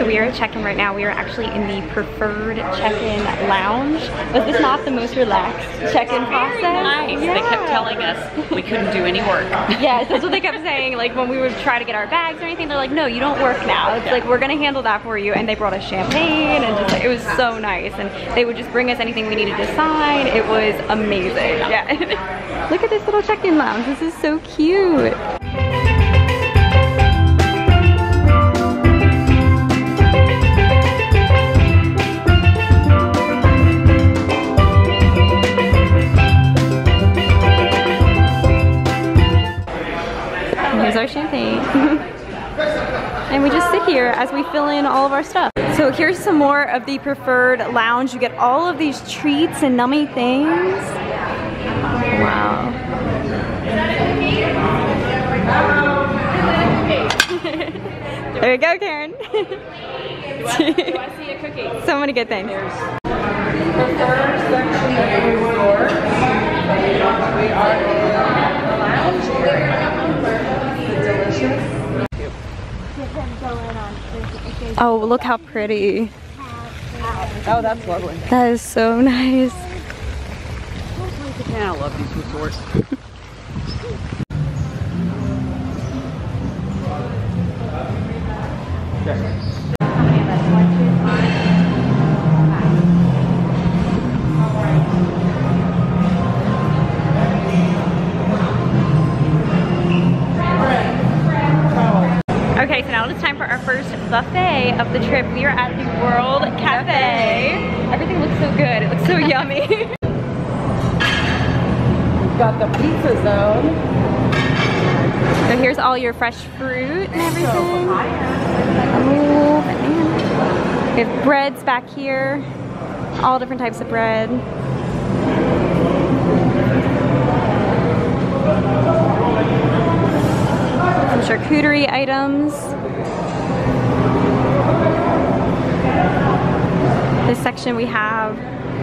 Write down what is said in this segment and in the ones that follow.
So we are at check-in right now. We are actually in the preferred check-in lounge. Was this not the most relaxed check-in process? Nice. Yeah. They kept telling us we couldn't do any work. Yes, that's what they kept saying. Like when we would try to get our bags or anything, they're like, no, you don't work now. It's like, we're gonna handle that for you. And they brought us champagne and just, it was so nice. And they would just bring us anything we needed to sign. It was amazing. Yeah. Look at this little check-in lounge. This is so cute. Here's our champagne. And we just sit here as we fill in all of our stuff. So here's some more of the preferred lounge. You get all of these treats and nummy things. Wow. There you go, Karen. Do I see a cookie? So many good things. Preferred section of the resort. We are in the lounge area. Delicious. Oh, look how pretty. Oh, that's lovely. That is so nice. Yeah, I love these resorts. Okay, so now it's time for our first buffet of the trip. We are at the World Cafe. Everything looks so good. It looks so yummy. We've got the pizza zone. So here's all your fresh fruit and everything. Oh, banana. We have breads back here. All different types of bread. Some charcuterie items. This section we have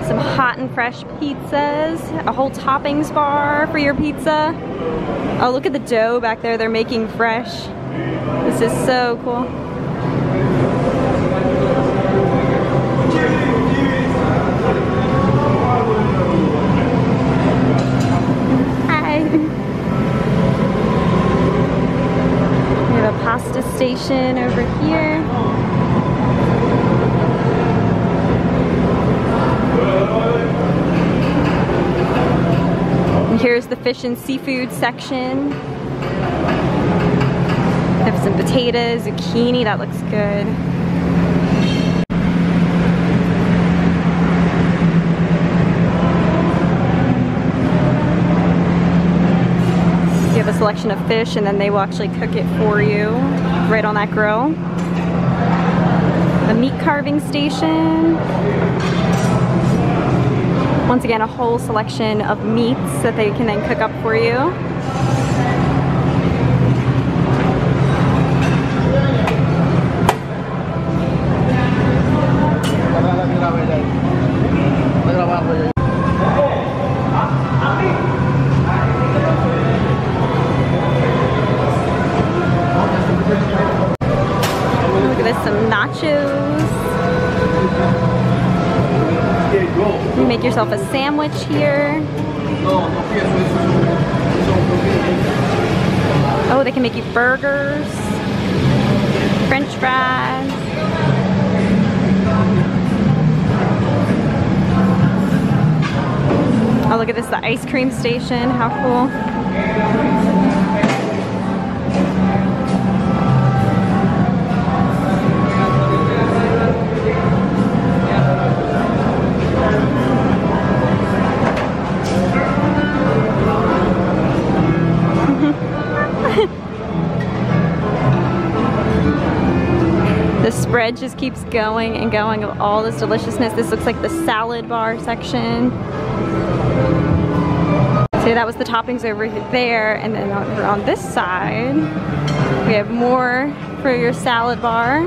some hot and fresh pizzas, a whole toppings bar for your pizza. Oh, look at the dough back there they're making fresh. This is so cool. Hi. We have a pasta station over here. And here's the fish and seafood section. We have some potatoes, zucchini, that looks good. You have a selection of fish and then they will actually cook it for you right on that grill. The meat carving station. Once again, a whole selection of meats that they can then cook up for you. Look at this, some nachos. You make yourself a sandwich here. Oh, they can make you burgers, French fries. Oh, look at this, the ice cream station. How cool. The spread just keeps going and going of all this deliciousness. This looks like the salad bar section. So that was the toppings over there, and then over on this side, we have more for your salad bar.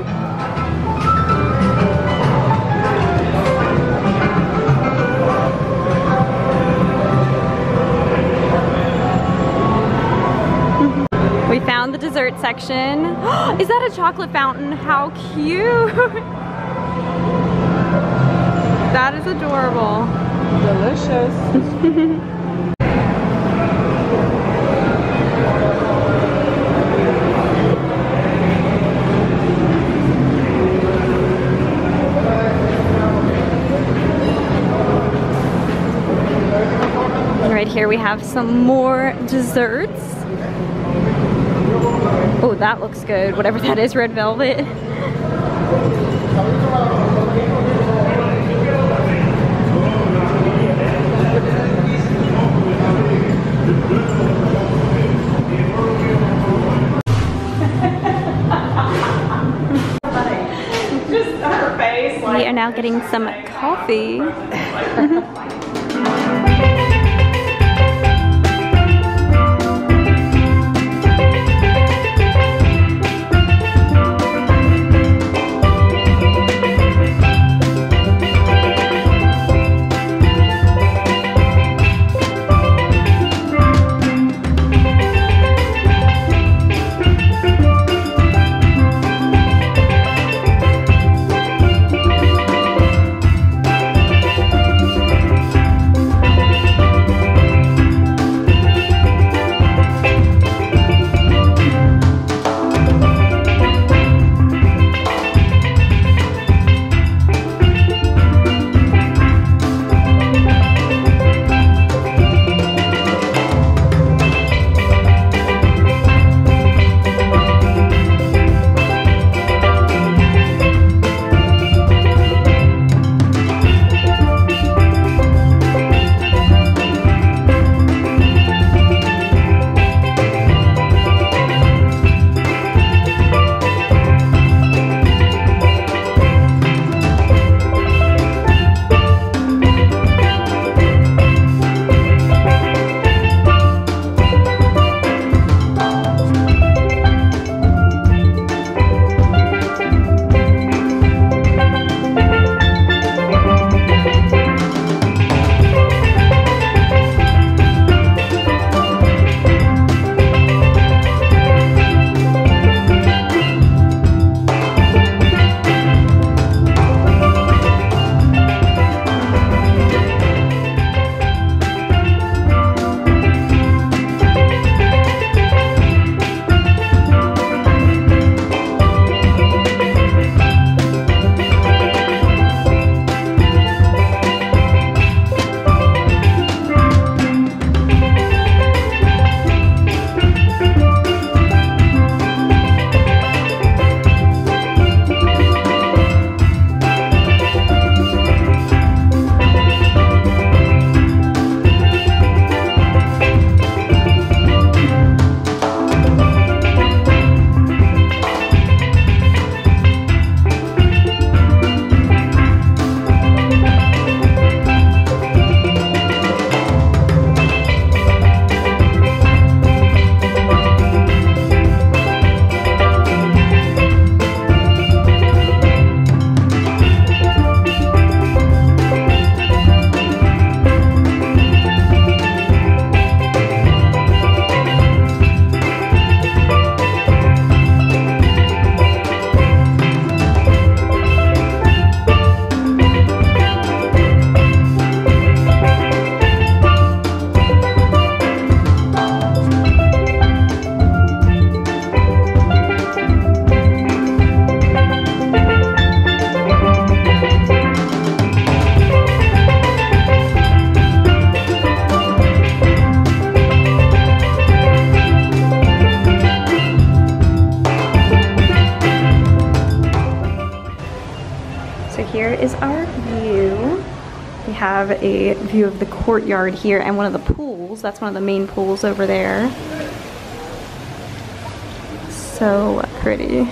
We found the dessert section. section. Is that a chocolate fountain? How cute! That is adorable. Delicious. Right here we have some more desserts. Oh, that looks good. Whatever that is, red velvet. Just her face. We are now getting some coffee. here is our view. We have a view of the courtyard here and one of the pools. That's one of the main pools over there. So pretty.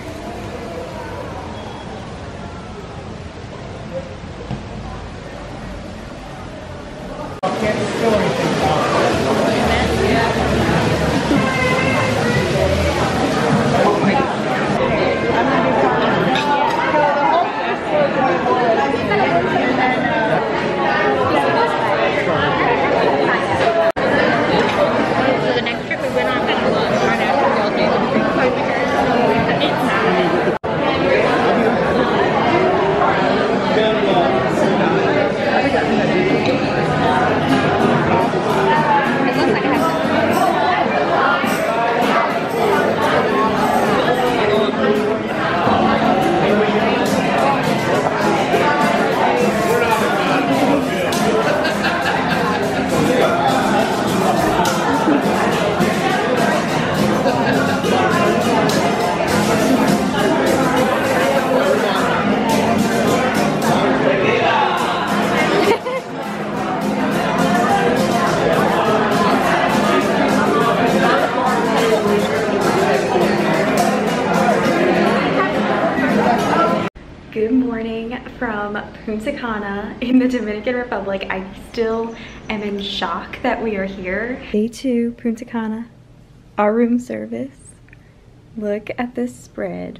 Good morning from Punta Cana in the Dominican Republic. I still am in shock that we are here. Day 2, Punta Cana, our room service. Look at this spread.